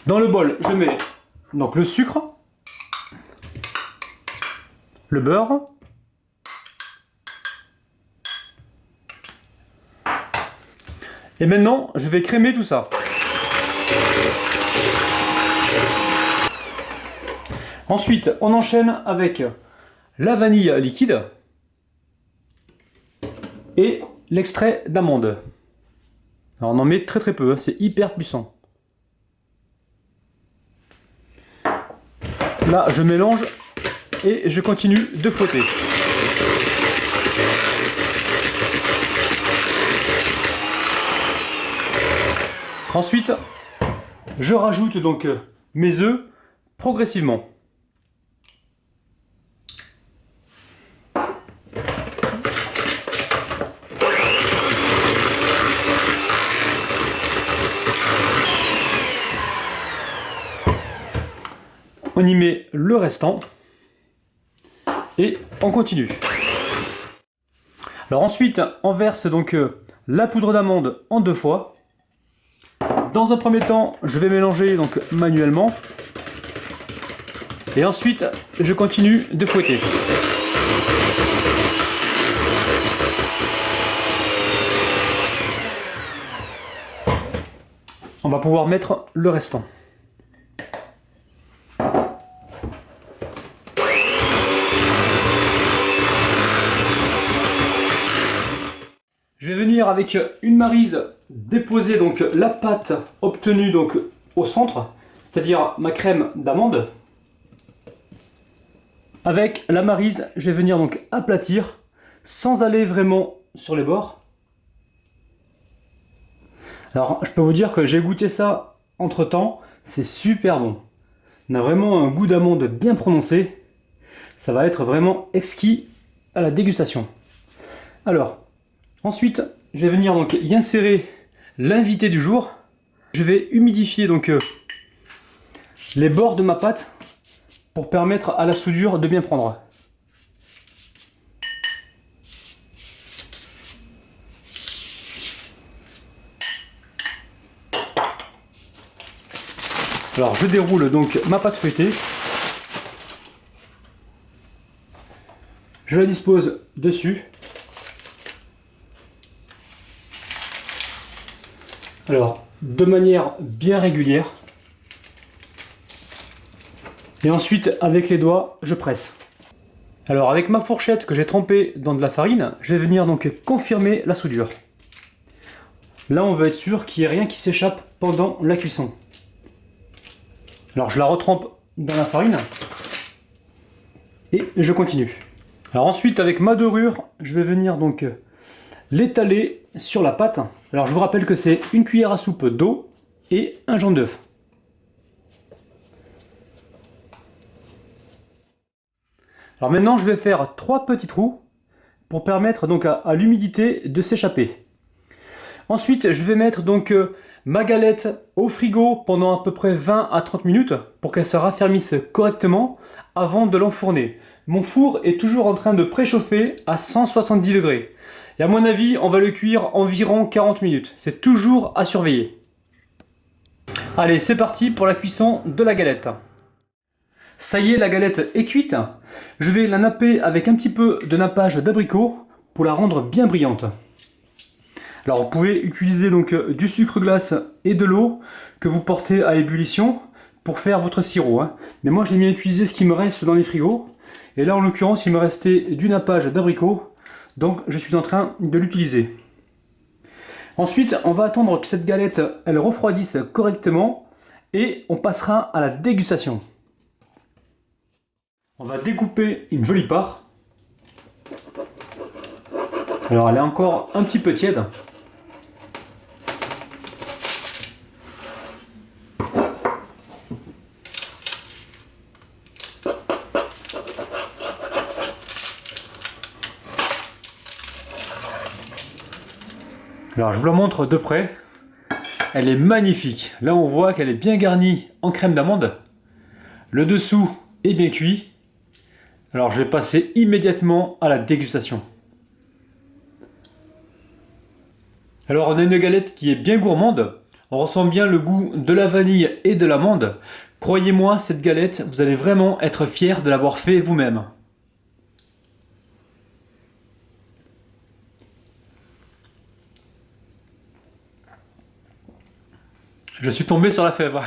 Dans le bol, je mets donc le sucre, le beurre, et maintenant je vais crémer tout ça. Ensuite, on enchaîne avec la vanille liquide et l'extrait d'amande. Alors on en met très peu, hein, c'est hyper puissant. Là, je mélange et je continue de fouetter. Ensuite, je rajoute donc mes œufs progressivement. On y met le restant et on continue. Alors ensuite, on verse donc la poudre d'amande en 2 fois. Dans un premier temps, je vais mélanger donc manuellement. Et ensuite, je continue de fouetter. On va pouvoir mettre le restant. Je vais venir avec une maryse déposer donc la pâte obtenue donc au centre, c'est-à-dire ma crème d'amande. Avec la maryse, je vais venir donc aplatir sans aller vraiment sur les bords. Alors, je peux vous dire que j'ai goûté ça entre temps, c'est super bon. On a vraiment un goût d'amande bien prononcé. Ça va être vraiment exquis à la dégustation. Alors, ensuite, je vais venir donc y insérer l'invité du jour. Je vais humidifier donc les bords de ma pâte pour permettre à la soudure de bien prendre. Alors je déroule donc ma pâte feuilletée. Je la dispose dessus. Alors, de manière bien régulière. Et ensuite, avec les doigts, je presse. Alors, avec ma fourchette que j'ai trempée dans de la farine, je vais venir donc confirmer la soudure. Là, on veut être sûr qu'il n'y ait rien qui s'échappe pendant la cuisson. Alors, je la retrempe dans la farine. Et je continue. Alors ensuite, avec ma dorure, je vais venir donc l'étaler sur la pâte. Alors je vous rappelle que c'est une cuillère à soupe d'eau et un jaune d'œuf. Alors maintenant, je vais faire 3 petits trous pour permettre donc à l'humidité de s'échapper. Ensuite, je vais mettre donc ma galette au frigo pendant à peu près 20 à 30 minutes pour qu'elle se raffermisse correctement avant de l'enfourner. Mon four est toujours en train de préchauffer à 170 degrés. Et à mon avis, on va le cuire environ 40 minutes. C'est toujours à surveiller. Allez, c'est parti pour la cuisson de la galette. Ça y est, la galette est cuite. Je vais la napper avec un petit peu de nappage d'abricot pour la rendre bien brillante. Alors vous pouvez utiliser donc du sucre glace et de l'eau que vous portez à ébullition pour faire votre sirop. Mais moi j'ai bien utilisé ce qui me reste dans les frigos. Et là en l'occurrence il me restait du nappage d'abricot. Donc je suis en train de l'utiliser. Ensuite on va attendre que cette galette elle refroidisse correctement. Et on passera à la dégustation. On va découper une jolie part. Alors elle est encore un petit peu tiède. Alors je vous la montre de près. Elle est magnifique. Là on voit qu'elle est bien garnie en crème d'amande. Le dessous est bien cuit. Alors je vais passer immédiatement à la dégustation. Alors on a une galette qui est bien gourmande. On ressent bien le goût de la vanille et de l'amande. Croyez-moi, cette galette, vous allez vraiment être fiers de l'avoir fait vous-même. Je suis tombé sur la fève.